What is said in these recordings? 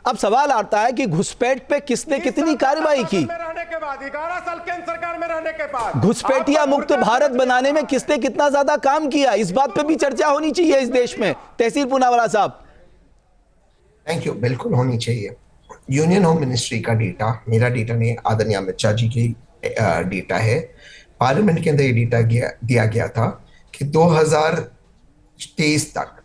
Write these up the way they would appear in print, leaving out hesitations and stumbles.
अब सवाल आता है कि घुसपैठ पे किसने कितनी कार्रवाई की, रहने के बाद 11 साल केंद्र सरकार में रहने के बाद घुसपैठिया मुक्त भारत बनाने में किसने कितना ज्यादा काम किया, इस बात पे भी चर्चा होनी चाहिए इस देश में। तहसील पूनावाला साहब। Thank you. बिल्कुल होनी चाहिए। यूनियन होम मिनिस्ट्री का डेटा, मेरा डेटा नहीं, आदरणीय अमित शाह जी की डेटा है। पार्लियामेंट के अंदर ये डेटा दिया गया था कि 2023 तक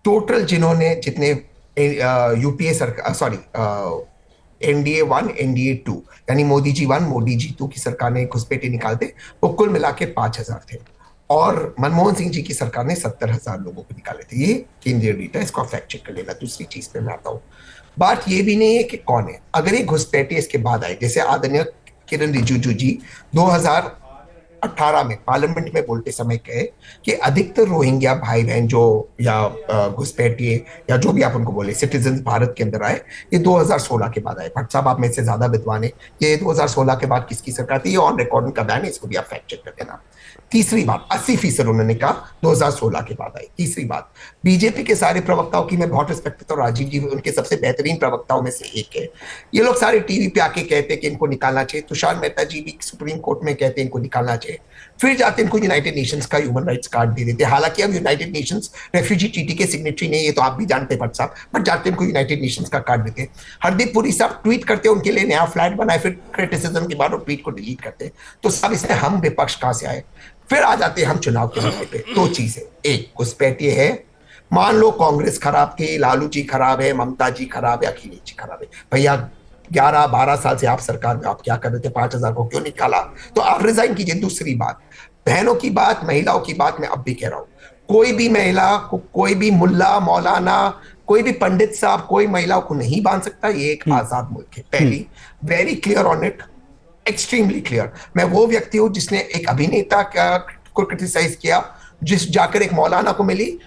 टोटल जिन्होंने जितने यूपीए सरकार, सॉरी, एनडीए 1 एनडीए 2 यानी मोदी जी 1 मोदी जी 2 की सरकार ने घुसपैठे निकालते, वो कुल मिला के 5,000 थे, और मनमोहन सिंह जी की सरकार ने 70,000 लोगों को निकाले थे। ये केंद्रीय डेटा, इसको फैक्ट चेक कर लेना। दूसरी चीज पे मैं आता हूँ, बात ये भी नहीं है कि कौन है। अगर ये घुसपैठे इसके बाद आए, जैसे आदरणीय किरण रिजिजू जी 2018 में पार्लियामेंट में बोलते समय कहे कि अधिकतर रोहिंग्या भाई बहन जो या घुसपैठिए या जो भी आप उनको बोले सिटीजन भारत के अंदर आए, ये 2016 के बाद आए। भट्ट साहब आप में से ज्यादा विद्वान है, ये 2016 के बाद किसकी सरकार थी, ये ऑन रिकॉर्ड उनका बयान है, इसको भी आप फैक्ट चेक कर देना। तीसरी बात, 80% उन्होंने कहा 2016 के बाद आई। तीसरी बात, बीजेपी के सारे प्रवक्ताओं की मैं बहुत रिस्पेक्ट करता हूँ, राजीव जी उनके सबसे बेहतरीन प्रवक्ताओं में से एक है। ये लोग सारे टीवी पे आके कहते हैं कि इनको निकालना चाहिए, तुषार मेहता जी भी सुप्रीम कोर्ट में कहते हैं इनको निकालना चाहिए, फिर जाते इनको यूनाइटेड नेशंस का ह्यूमन राइट्स कार्ड दे देते। हालांकि अब यूनाइटेड नेशंस रेफ्यूजी ट्रीटी के सिग्नेटरी नहीं है, तो आप भी जानते हैं भट्ट साहब, बट जाते इनको यूनाइटेड नेशंस का कार्ड देते। हरदीप पुरी साहब ट्वीट करते, उनके लिए नया फ्लैट बनाए, फिर क्रिटिसिज्म के बाद ट्वीट को डिलीट करते। तो सब इसमें हम विपक्ष कहां से आए। फिर आ जाते हैं हम चुनाव के मुद्दे पे। दो चीजें, एक घुसपैठिए है, मान लो कांग्रेस खराब थी, लालू जी खराब है, ममता जी खराब है, अखिलेश जी खराब है, भैया 11-12 साल से आप सरकार में, आप क्या कर रहे थे, 5,000 को क्यों निकाला, तो आप रिजाइन कीजिए। दूसरी बात, बहनों की बात, महिलाओं की बात मैं अब भी कह रहा हूं, कोई भी महिला को, कोई भी मुल्ला मौलाना, कोई भी पंडित साहब कोई महिलाओं को नहीं बांध सकता। ये एक आजाद मुल्क है, पहली, very clear on it, extremely clear. मैं वो व्यक्ति हूं जिसने एक अभिनेता को क्रिटिसाइज किया, जिस जाकर एक मौलाना को मिली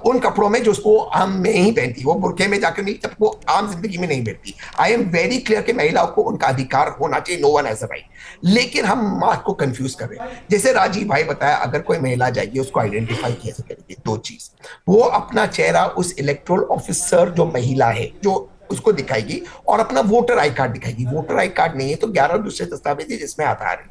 उन कपड़ों में जो उसको आम में ही पहनती, वो बुरके में जाकर मिली, जब वो आम जिंदगी में नहीं पहनती। आई एम वेरी क्लियर कि महिलाओं को उनका अधिकार होना चाहिए, no one has a right. लेकिन हम बात को कंफ्यूज कर रहे हैं। जैसे राजीव भाई बताया, अगर कोई महिला जाएगी उसको आइडेंटिफाई कैसे करेगी, दो चीज, वो अपना चेहरा उस इलेक्टोरल ऑफिसर जो महिला है जो उसको दिखाएगी, और अपना वोटर आई कार्ड दिखाएगी। वोटर आई कार्ड नहीं है तो 11 दूसरे दस्तावेज है जिसमें आधार है।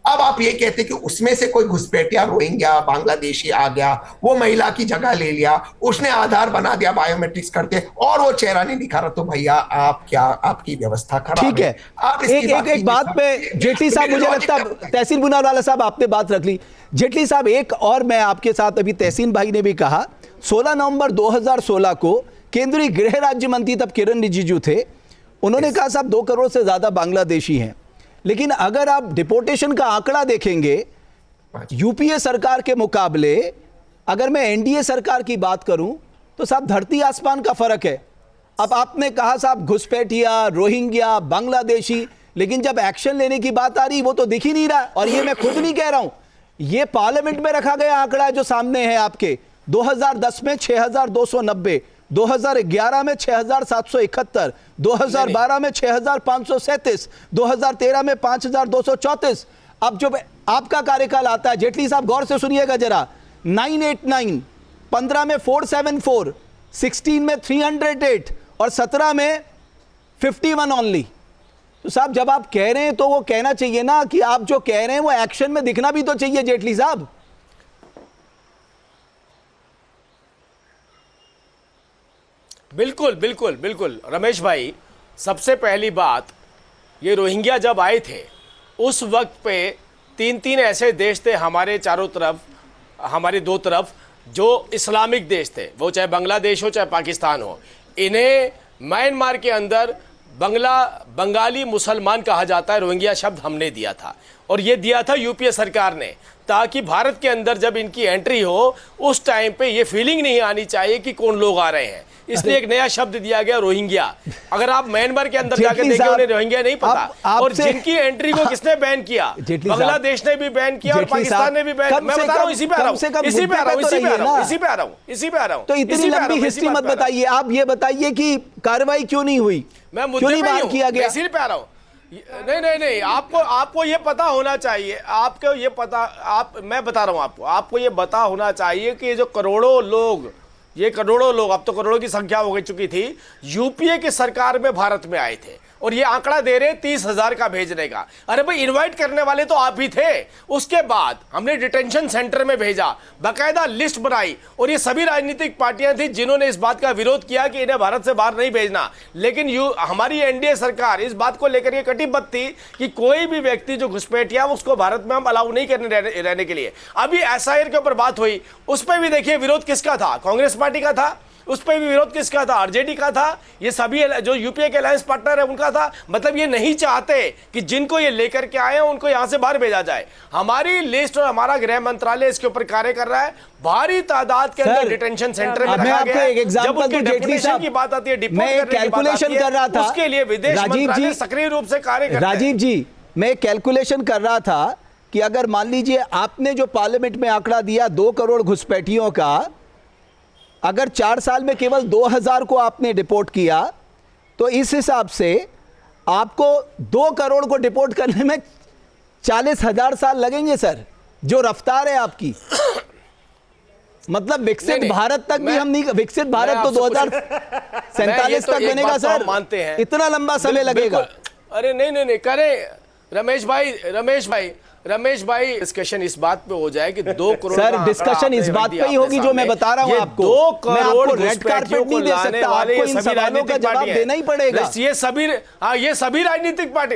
अब आप ये कहते हैं कि उसमें से कोई घुसपैठिया रोहिंग्या बांग्लादेशी आ गया, वो महिला की जगह ले लिया, उसने आधार बना दिया, बायोमेट्रिक्स करते, और वो चेहरा नहीं दिखा रहा, तो भैया आप क्या, आपकी व्यवस्था खराब ठीक है। आप एक बात पे जेटली साहब, मुझे लगता है तहसीन पूनावाला साहब आपने बात रख ली। जेटली साहब, एक और मैं आपके साथ, अभी तहसीन भाई ने भी कहा 16 नवंबर 2016 को केंद्रीय गृह राज्य मंत्री तब किरण रिजिजू थे, उन्होंने कहा साहब 2 करोड़ से ज्यादा बांग्लादेशी हैं। लेकिन अगर आप डिपोर्टेशन का आंकड़ा देखेंगे, यूपीए सरकार के मुकाबले अगर मैं एनडीए सरकार की बात करूं तो साहब धरती आसमान का फर्क है। अब आपने कहा साहब घुसपैठिया, रोहिंग्या, बांग्लादेशी, लेकिन जब एक्शन लेने की बात आ रही वो तो दिख ही नहीं रहा। और ये मैं खुद नहीं कह रहा हूं, ये पार्लियामेंट में रखा गया आंकड़ा है जो सामने है आपके। 2010 में 6,290, 2011 में 6,771, 2012 में 6,537, 2013 में 5,234। अब जब आपका कार्यकाल आता है, जेटली साहब गौर से सुनिएगा जरा, 989, 15 में 474, 16 में 308 और 17 में 51 ओनली। तो साहब जब आप कह रहे हैं तो वो कहना चाहिए ना कि आप जो कह रहे हैं वो एक्शन में दिखना भी तो चाहिए जेटली साहब। बिल्कुल बिल्कुल बिल्कुल रमेश भाई, सबसे पहली बात, ये रोहिंग्या जब आए थे उस वक्त पे 3 ऐसे देश थे हमारे चारों तरफ, हमारी 2 तरफ, जो इस्लामिक देश थे, वो चाहे बांग्लादेश हो चाहे पाकिस्तान हो। इन्हें म्यांमार के अंदर बंगाली मुसलमान कहा जाता है, रोहिंग्या शब्द हमने दिया था, और ये दिया था यूपीए सरकार ने, ताकि भारत के अंदर जब इनकी एंट्री हो उस टाइम पे ये फीलिंग नहीं आनी चाहिए कि कौन लोग आ रहे हैं, इसलिए एक नया शब्द दिया गया रोहिंग्या। अगर आप म्यांमार के अंदर जाकर देखिए उन्हें रोहिंग्या नहीं पता। और जिनकी एंट्री को किसने बैन किया, बांग्लादेश ने भी बैन किया और पाकिस्तान ने भी बैन। मैं बता रहा हूं, इसी पे आ रहा हूं। तो इतनी लंबी हिस्ट्री मत बताइए, आप ये बताइए कि कार्रवाई क्यों नहीं हुई, मैं मुद्दे पे किया गया, इसी पे आ रहा हूं। नहीं, आपको ये पता होना चाहिए, आपको ये पता, मैं बता रहा हूं आपको ये पता होना चाहिए कि जो करोड़ों लोग ये करोड़ों लोग, अब तो करोड़ों की संख्या हो गई चुकी थी, यूपीए की सरकार में भारत में आए थे और ये आंकड़ा दे रहे 30,000 का भेजने का। अरे भाई, इनवाइट करने वाले तो आप ही थे। उसके बाद हमने डिटेंशन सेंटर में भेजा, बाकायदा लिस्ट बनाई, और ये सभी राजनीतिक पार्टियां थी जिन्होंने इस बात का विरोध किया कि इन्हें भारत से बाहर नहीं भेजना। लेकिन हमारी एनडीए सरकार इस बात को लेकर के कटिबद्ध थी कि कोई भी व्यक्ति जो घुसपैठिया उसको भारत में हम अलाउ नहीं करने रहने के लिए। अभी एसआईआर के ऊपर बात हुई, उस पर भी देखिए विरोध किसका था? कांग्रेस पार्टी का था। उस पर भी विरोध किसका था? आरजेडी का था। ये सभी जो यूपीए के अलायंस पार्टनर है उनका था। मतलब ये नहीं चाहते कि जिनको ये लेकर के आए हैं उनको यहां से बाहर भेजा जाए। हमारी लिस्ट और हमारा गृह मंत्रालय इसके ऊपर कार्य कर रहा है। भारी तादाद के अंदर डिटेंशन सेंटर में रखा गया है। जब उनके डेफिनेशन की बात आती है, डिपोर्ट करने की बात आती है, उसके लिए विदेश मंत्रालय सक्रिय रूप से कार्य कर रहा है। राजीव जी, मैं कैलकुलेशन कर रहा था कि अगर मान लीजिए आपने जो पार्लियामेंट में आंकड़ा दिया 2 करोड़ घुसपैठियों का, अगर 4 साल में केवल 2,000 को आपने डिपोर्ट किया तो इस हिसाब से आपको 2 करोड़ को डिपोर्ट करने में 40,000 साल लगेंगे सर, जो रफ्तार है आपकी। मतलब विकसित भारत तक भी हम नहीं, विकसित भारत तो 2047 तक बनेगा सर, मानते हैं इतना लंबा समय लगेगा। अरे नहीं करें रमेश भाई डिस्कशन इस बात पे हो जाए कि 2 करोड़ सर, डिस्कशन इस बात पे ही होगी जो मैं बता रहा हूं आपको। 2 करोड़ रेड कार्पेट नहीं दे सकता, आपको इन सवालों का जवाब देना ही पड़ेगा। ये सभी राजनीतिक पार्टी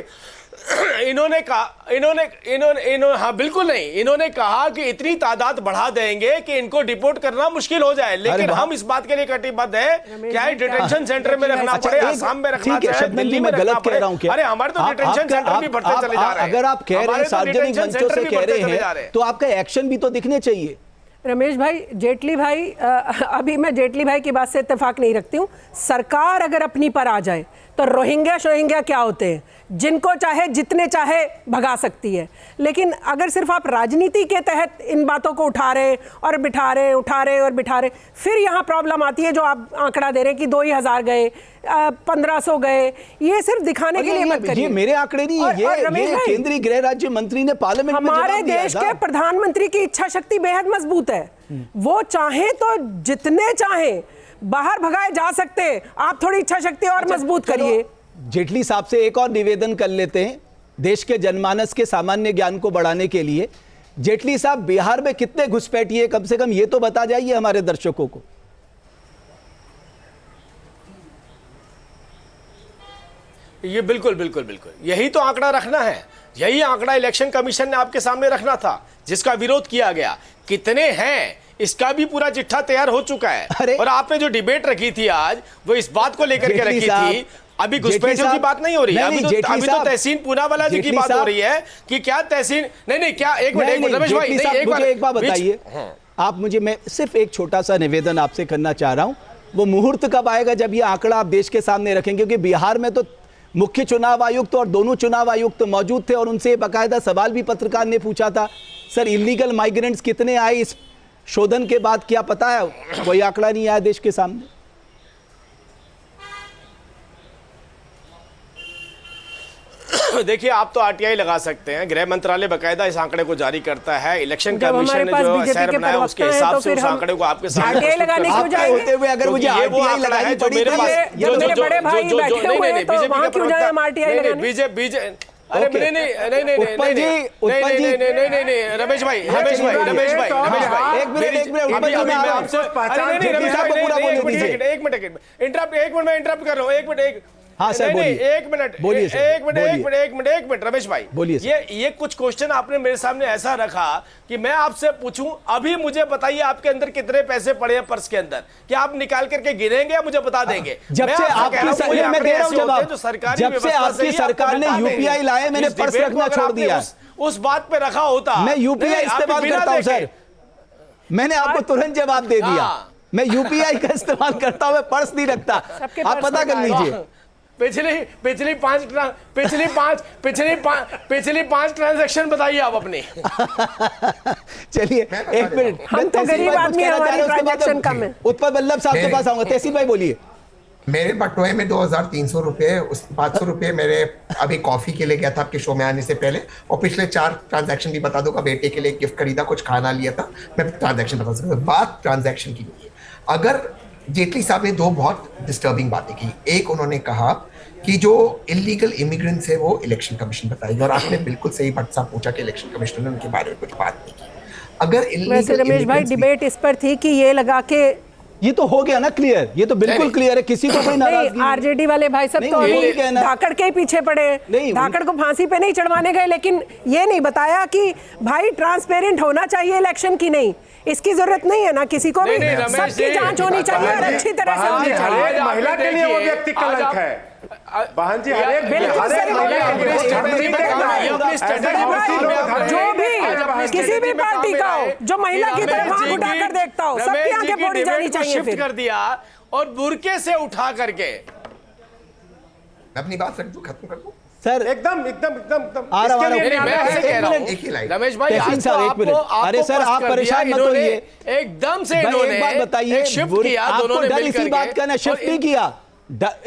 इन्होंने बिल्कुल नहीं, इन्होंने कहा कि इतनी तादाद बढ़ा देंगे कि इनको डिपोर्ट करना मुश्किल हो जाए। लेकिन हम इस बात के लिए कटिबद्ध है क्या है डिटेंशन सेंटर में रखना पड़े, आसाम में रखना चाहे, दिल्ली में रखना पड़े। अरे हमारे तो डिटेंशन सेंटर भी बढ़ते चले जा रहे हैं। अगर आप कह रहे हैं, सार्वजनिक मंचों से कह रहे हैं, तो आपका एक्शन भी तो दिखने चाहिए। रमेश भाई, जेटली भाई, अभी मैं जेटली भाई की बात से इत्तेफाक नहीं रखती हूँ। सरकार अगर अपनी पर आ जाए तो रोहिंग्या क्या होते हैं, जिनको चाहे जितने चाहे भगा सकती है। लेकिन अगर सिर्फ आप राजनीति के तहत इन बातों को उठा रहे और बिठा रहे, उठा रहे और बिठा रहे, फिर यहाँ प्रॉब्लम आती है जो आप आंकड़ा दे रहे हैं कि 2,000 गए, 1,500 गए। ये सिर्फ दिखाने के लिए मत करिए। ये मेरे आंकड़े नहीं है, ये केंद्रीय गृह राज्य मंत्री ने पार्लियामेंट में हमारे देश के प्रधानमंत्री की इच्छा शक्ति बेहद मजबूत है। वो चाहे तो जितने चाहे बाहर भगाए जा सकते हैं। आप थोड़ी इच्छा शक्ति और मजबूत करिए। जेटली साहब से एक और निवेदन कर लेते हैं देश के जनमानस के सामान्य ज्ञान को बढ़ाने के लिए। जेटली साहब, बिहार में कितने घुसपैठिए, कम से कम ये तो बता जाइए हमारे दर्शकों को। ये बिल्कुल यही तो आंकड़ा रखना है। यही आंकड़ा इलेक्शन कमीशन ने आपके सामने रखना था, जिसका विरोध किया गया। कितने हैं इसका भी पूरा चिट्ठा तैयार हो चुका है। और आपने जो डिबेट रखी थी आज, वो इस बात को लेकर के रखी थी। अभी घुसपैठियों की बात नहीं हो रही है, अभी तो तहसीन पूनावाला जी की बात हो रही है कि क्या तहसीन नहीं क्या। एक मिनट रमेश भाई, एक बात बताइए आप मुझे। मैं सिर्फ एक छोटा सा निवेदन आपसे करना चाह रहा हूं। वो मुहूर्त कब आएगा जब ये आंकड़ा आप देश के सामने रखेंगे? क्योंकि बिहार में तो मुख्य चुनाव आयुक्त और दोनों चुनाव आयुक्त मौजूद थे और उनसे बाकायदा सवाल भी पत्रकार ने पूछा था, सर इलीगल माइग्रेंट्स कितने आए इस शोधन के बाद, क्या पता है? कोई आंकड़ा नहीं आया देश के सामने। देखिए, आप तो आरटीआई लगा सकते हैं, गृह मंत्रालय बकायदा इस आंकड़े को जारी करता है। इलेक्शन कमीशन ने जो शहर बनाया उसके हिसाब से उस आंकड़े को आपके सामने लगाने क्यों जाएंगे? होते हुए अगर मुझे आरटीआई लगानी पड़ी तो मेरे बड़े भाई बैठे हुए हैं, तो वहां क्यों जाए हम आरटीआई लगाने? बीजेपी अरे नहीं रमेश भाई एक मिनट इंटरप्ट कर रहा हूँ। एक मिनट हाँ सर, एक मिनट रमेश भाई बोलिए। ये कुछ क्वेश्चन आपने मेरे सामने ऐसा रखा कि मैं आपसे पूछूं, अभी मुझे बताइए आपके अंदर कितने पैसे पड़े हैं पर्स के अंदर? क्या आप निकाल करके गिनेंगे या मुझे बता देंगे? जब से आपकी सरकार ने यूपीआई लाए, मैंने पर्स रखना छोड़ दिया। उस बात पे रखा होता। मैं यूपीआई इस्तेमाल करता हूं सर, मैंने आपको तुरंत जवाब दे दिया। मैं यूपीआई का इस्तेमाल करता हूं, मैं पर्स नहीं रखता। आप पता कर लीजिए। पिछली पांच ट्रांजैक्शन बताइए आप अपने। चलिए एक मिनट, हम तो गरीब आदमी हैं, हमारी ट्रांजैक्शन कम है। उत्पल बल्लभ साहब के पास आऊंगा। तहसील भाई बोलिए। मेरे बटुए में 2,300 रुपए, उस 500 रुपए मेरे अभी कॉफी के लिए गया था आपके शो में आने से पहले, और पिछले 4 ट्रांजैक्शन भी बता दूंगा। बेटे के लिए गिफ्ट खरीदा, कुछ खाना लिया था, मैं ट्रांजैक्शन बता सकता हूँ। बात ट्रांजैक्शन की नहीं है। अगर जेटली साहब ने दो बहुत डिस्टर्बिंग बातें की। एक, उन्होंने कहा कि जो इलीगल इमिग्रेंट्स है वो इलेक्शन कमीशन बताएगी, और आपने बिल्कुल सही भट्ट साहब पूछा कि इलेक्शन कमीशन ने उनके बारे में कुछ बात नहीं की। अगर वैसे रमेश भाई डिबेट इस पर थी कि ये लगा के ये तो हो गया ना क्लियर, ये तो बिल्कुल क्लियर है, किसी को कोई नाराजगी नहीं, आरजेडी वाले भाई सब तो नहीं, अभी कहना। धाकड़ के ही पीछे पड़े। नहीं, धाकड़ को फांसी पे नहीं चढ़वाने गए, लेकिन ये नहीं बताया कि भाई ट्रांसपेरेंट होना चाहिए इलेक्शन की नहीं, इसकी जरूरत नहीं है ना किसी को भी, नहीं, रमेश सबकी जी, जांच होनी चाहिए और अच्छी तरह से होनी चाहिए। हर एक महिला के लिए वो व्यक्ति कलंक है। बहन जी, हर एक बिल्कुल सही बोल रहे हैं। जो भी किसी भी पार्टी का हो जो महिला की तरफ आंख उठाकर देखता हो, सबकी आंखें फोड़ी जानी चाहिए। शिफ्ट कर दिया और बुरके से उठा करके। मैं अपनी बात रख दूं, खत्म कर दूं सर एकदम एकदम एकदम एकदम आ रहा इसके हूं, लिए मैं ऐसे कह रहा हूं, एक ही लाइन। रमेश भाई तहसीन आज साहब, तो एक मिनट। आपको अरे सर, पस्त आप कर परेशान दिया, मत इन्होंने होइए। एकदम से भाई इन्होंने एक बात बताइए, एक शिफ्ट किया दोनों ने आपको डर मिल इसी करके। बात का ना, शिफ्ट नहीं किया।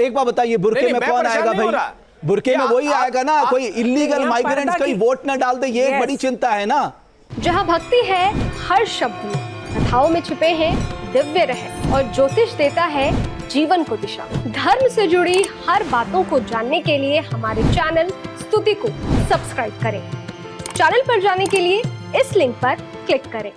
एक बात बताइए, बुरके नहीं, में मैं कौन परेशान आएगा नहीं हो भाई? रहा। बुरके में क्या वही आएगा ना, कोई इलीगल यहाँ माइग्रेंट्स पर्दा कहीं की- वोट न डाल दे, ये एक Yes. बड़ी चिंता है ना। जहां भक्ति है हर शब्द में, कथाओं में छुपे हैं दिव्य रहस्य और ज्योतिष देता है जीवन को दिशा। धर्म से जुड़ी हर बातों को जानने के लिए हमारे चैनल स्तुति को सब्सक्राइब करें। चैनल पर जाने के लिए इस लिंक पर क्लिक करें।